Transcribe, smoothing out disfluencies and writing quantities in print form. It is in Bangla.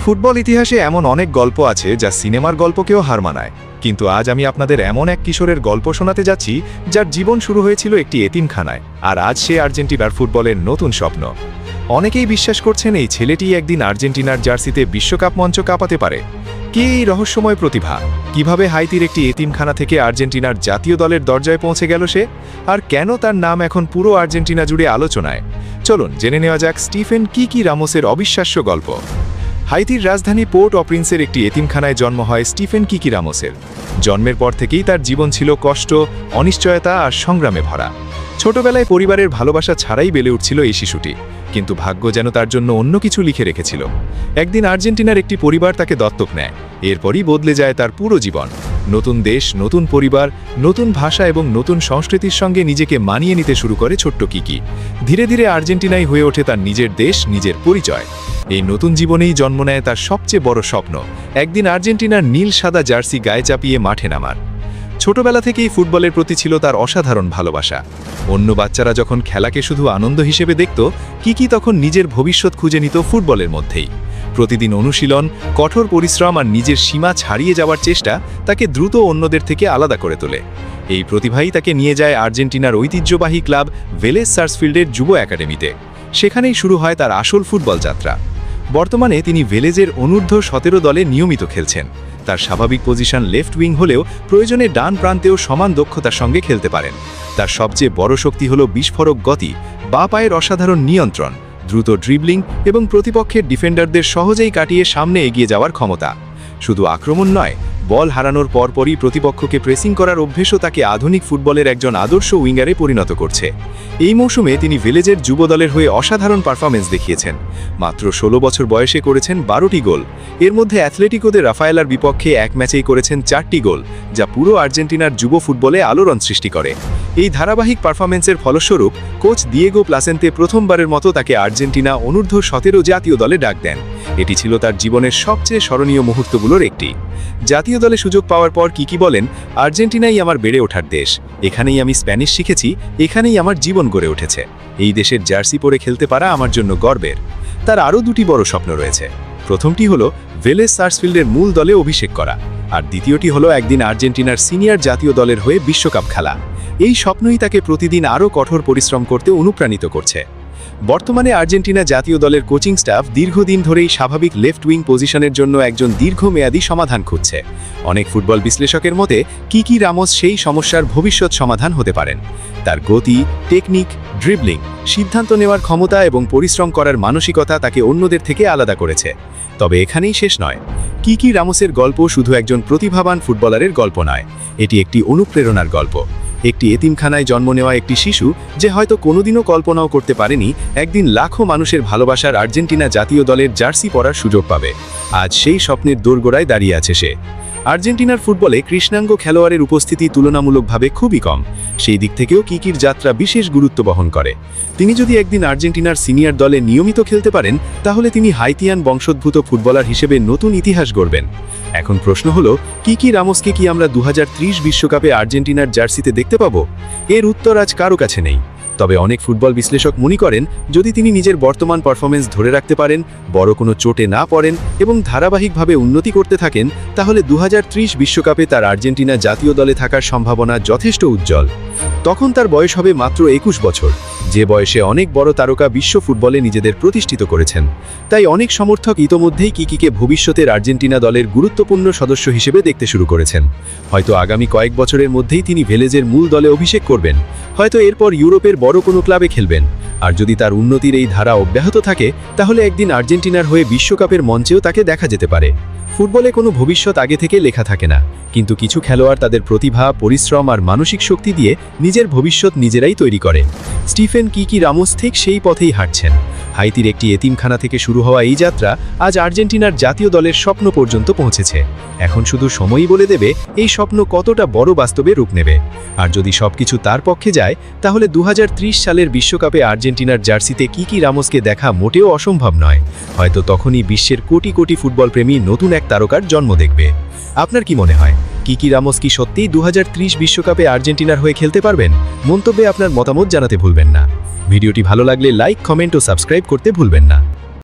ফুটবল ইতিহাসে এমন অনেক গল্প আছে যা সিনেমার গল্পকেও হার মানায়, কিন্তু আজ আমি আপনাদের এমন এক কিশোরের গল্প শোনাতে যাচ্ছি যার জীবন শুরু হয়েছিল একটি এতিমখানায়, আর আজ সে আর্জেন্টিনার ফুটবলের নতুন স্বপ্ন। অনেকেই বিশ্বাস করছেন এই ছেলেটি একদিন আর্জেন্টিনার জার্সিতে বিশ্বকাপ মঞ্চ কাঁপাতে পারে। কে এই রহস্যময় প্রতিভা? কিভাবে হাইতির একটি এতিমখানা থেকে আর্জেন্টিনার জাতীয় দলের দরজায় পৌঁছে গেল সে? আর কেন তার নাম এখন পুরো আর্জেন্টিনা জুড়ে আলোচনায়? চলুন জেনে নেওয়া যাক স্টিফেন কিকি রামোসের অবিশ্বাস্য গল্প। হাইতির রাজধানী পোর্ট অ প্রিন্সের একটি এতিমখানায় জন্ম হয় স্টিফেন কিকি রামোসের। জন্মের পর থেকেই তার জীবন ছিল কষ্ট, অনিশ্চয়তা আর সংগ্রামে ভরা। ছোটবেলায় পরিবারের ভালোবাসা ছাড়াই বেড়ে উঠছিল এই শিশুটি, কিন্তু ভাগ্য যেন তার জন্য অন্য কিছু লিখে রেখেছিল। একদিন আর্জেন্টিনার একটি পরিবার তাকে দত্তক নেয়। এরপরই বদলে যায় তার পুরো জীবন। নতুন দেশ, নতুন পরিবার, নতুন ভাষা এবং নতুন সংস্কৃতির সঙ্গে নিজেকে মানিয়ে নিতে শুরু করে ছোট্ট কিকি। ধীরে ধীরে আর্জেন্টিনাই হয়ে ওঠে তার নিজের দেশ, নিজের পরিচয়। এই নতুন জীবনেই জন্ম নেয় তার সবচেয়ে বড় স্বপ্ন, একদিন আর্জেন্টিনার নীল সাদা জার্সি গায়ে চাপিয়ে মাঠে নামার। ছোটবেলা থেকেই ফুটবলের প্রতি ছিল তার অসাধারণ ভালোবাসা। অন্য বাচ্চারা যখন খেলাকে শুধু আনন্দ হিসেবে দেখত, কিকি তখন নিজের ভবিষ্যৎ খুঁজে নিত ফুটবলের মধ্যেই। প্রতিদিন অনুশীলন, কঠোর পরিশ্রম আর নিজের সীমা ছাড়িয়ে যাওয়ার চেষ্টা তাকে দ্রুত অন্যদের থেকে আলাদা করে তোলে। এই প্রতিভাই তাকে নিয়ে যায় আর্জেন্টিনার ঐতিহ্যবাহী ক্লাব ভেলেজ সার্সফিল্ডের যুব একাডেমিতে। সেখানেই শুরু হয় তার আসল ফুটবল যাত্রা। বর্তমানে তিনি ভেলেজের অনূর্ধ্ব 17 দলে নিয়মিত খেলছেন। তার স্বাভাবিক পজিশন লেফট উইং হলেও প্রয়োজনে ডান প্রান্তেও সমান দক্ষতার সঙ্গে খেলতে পারেন। তার সবচেয়ে বড় শক্তি হল বিস্ফোরক গতি, বাঁ পায়ের অসাধারণ নিয়ন্ত্রণ, দ্রুত ড্রিবলিং এবং প্রতিপক্ষের ডিফেন্ডারদের সহজেই কাটিয়ে সামনে এগিয়ে যাওয়ার ক্ষমতা। শুধু আক্রমণ নয়, বল হারানোর পরপরই প্রতিপক্ষকে প্রেসিং করার অভ্যেসও তাকে আধুনিক ফুটবলের একজন আদর্শ উইঙ্গারে পরিণত করছে। এই মৌসুমে তিনি ভেলেজের যুব দলের হয়ে অসাধারণ পারফরমেন্স দেখিয়েছেন। মাত্র 16 বছর বয়সে করেছেন 12টি গোল। এর মধ্যে অ্যাথলেটিকোদের রাফায়েলার বিপক্ষে এক ম্যাচেই করেছেন 4টি গোল, যা পুরো আর্জেন্টিনার যুব ফুটবলে আলোড়ন সৃষ্টি করে। এই ধারাবাহিক পারফরমেন্সের ফলস্বরূপ কোচ দিয়েগো প্লাসেন্তে প্রথমবারের মতো তাকে আর্জেন্টিনা অনূর্ধ্ব 17 জাতীয় দলে ডাক দেন। এটি ছিল তার জীবনের সবচেয়ে স্মরণীয় মুহূর্তগুলোর একটি। জাতীয় দলে সুযোগ পাওয়ার পর কিকি বলেন, আর্জেন্টিনাই আমার বেড়ে ওঠার দেশ। এখানেই আমি স্প্যানিশ শিখেছি, এখানেই আমার জীবন গড়ে উঠেছে। এই দেশের জার্সি পরে খেলতে পারা আমার জন্য গর্বের। তার আরও দুটি বড় স্বপ্ন রয়েছে। প্রথমটি হলো ভেলেজ সার্সফিল্ডের মূল দলে অভিষেক করা, আর দ্বিতীয়টি হলো একদিন আর্জেন্টিনার সিনিয়র জাতীয় দলের হয়ে বিশ্বকাপ খেলা। এই স্বপ্নই তাকে প্রতিদিন আরও কঠোর পরিশ্রম করতে অনুপ্রাণিত করছে। বর্তমানে আর্জেন্টিনা জাতীয় দলের কোচিং স্টাফ দীর্ঘদিন ধরেই স্বাভাবিক লেফট উইং পজিশনের জন্য একজন দীর্ঘমেয়াদী সমাধান খুঁজছে। অনেক ফুটবল বিশ্লেষকের মতে কিকি রামোস সেই সমস্যার ভবিষ্যৎ সমাধান হতে পারেন। তার গতি, টেকনিক, ড্রিবলিং, সিদ্ধান্ত নেওয়ার ক্ষমতা এবং পরিশ্রম করার মানসিকতা তাকে অন্যদের থেকে আলাদা করেছে। তবে এখানেই শেষ নয়। কিকি রামোসের গল্প শুধু একজন প্রতিভাবান ফুটবলারের গল্প নয়, এটি একটি অনুপ্রেরণার গল্প। একটি এতিমখানায় জন্ম নেওয়া একটি শিশু, যে হয়তো কোনোদিনও কল্পনাও করতে পারেনি একদিন লাখো মানুষের ভালোবাসার আর্জেন্টিনা জাতীয় দলের জার্সি পরার সুযোগ পাবে। আজ সেই স্বপ্নের দোরগোড়ায় দাঁড়িয়ে আছে সে। আর্জেন্টিনার ফুটবলে কৃষ্ণাঙ্গ খেলোয়াড়ের উপস্থিতি তুলনামূলকভাবে খুবই কম। সেই দিক থেকেও কিকির যাত্রা বিশেষ গুরুত্ব বহন করে। তিনি যদি একদিন আর্জেন্টিনার সিনিয়র দলে নিয়মিত খেলতে পারেন, তাহলে তিনি হাইতিয়ান বংশোদ্ভূত ফুটবলার হিসেবে নতুন ইতিহাস গড়বেন। এখন প্রশ্ন হলো, কিকি রামোসকে কি আমরা 2030 বিশ্বকাপে আর্জেন্টিনার জার্সিতে দেখতে পাবো? এর উত্তর আজ কারো কাছে নেই। তবে অনেক ফুটবল বিশ্লেষক মনে করেন, যদি তিনি নিজের বর্তমান পারফরমেন্স ধরে রাখতে পারেন, বড় কোনো চোটে না পড়েন এবং ধারাবাহিকভাবে উন্নতি করতে থাকেন, তাহলে 2030 বিশ্বকাপে তার আর্জেন্টিনা জাতীয় দলে থাকার সম্ভাবনা যথেষ্ট উজ্জ্বল। তখন তার বয়স হবে মাত্র 21 বছর, যে বয়সে অনেক বড় তারকা বিশ্ব ফুটবলে নিজেদের প্রতিষ্ঠিত করেছেন। তাই অনেক সমর্থক ইতোমধ্যেই কিকিকে ভবিষ্যতের আর্জেন্টিনা দলের গুরুত্বপূর্ণ সদস্য হিসেবে দেখতে শুরু করেছেন। হয়তো আগামী কয়েক বছরের মধ্যেই তিনি ভেলেজের মূল দলে অভিষেক করবেন, হয়তো এরপর ইউরোপের বড় কোনো ক্লাবে খেলবেন। আর যদি তার উন্নতির এই ধারা অব্যাহত থাকে, তাহলে একদিন আর্জেন্টিনার হয়ে বিশ্বকাপের মঞ্চেও তাকে দেখা যেতে পারে। ফুটবলে কোনো ভবিষ্যৎ আগে থেকে লেখা থাকে না, কিন্তু কিছু খেলোয়াড় তাদের প্রতিভা, পরিশ্রম আর মানসিক শক্তি দিয়ে নিজের ভবিষ্যৎ নিজেরাই তৈরি করে। স্টিফেন কিকি রামোস ঠিক সেই পথেই হাঁটছেন। হাইতির একটি এতিমখানা থেকে শুরু হওয়া এই যাত্রা আজ আর্জেন্টিনার জাতীয় দলের স্বপ্ন পর্যন্ত পৌঁছেছে। এখন শুধু সময়ই বলে দেবে এই স্বপ্ন কতটা বড় বাস্তবে রূপ নেবে। আর যদি সবকিছু তার পক্ষে যায়, তাহলে 2030 সালের বিশ্বকাপে আর্জেন্টিনার জার্সিতে কিকি রামোসকে দেখা মোটেও অসম্ভব নয়। হয়তো তখনই বিশ্বের কোটি কোটি ফুটবল প্রেমী নতুন এক তারকার জন্ম দেখবে। আপনার কি মনে হয়, কিকি রামোস কি সত্যিই 2030 বিশ্বকাপে আর্জেন্টিনার হয়ে খেলতে পারবেন? মন্তব্যে আপনার মতামত জানাতে ভুলবেন না। ভিডিওটি ভালো লাগলে লাইক, কমেন্ট ও সাবস্ক্রাইব করতে ভুলবেন না।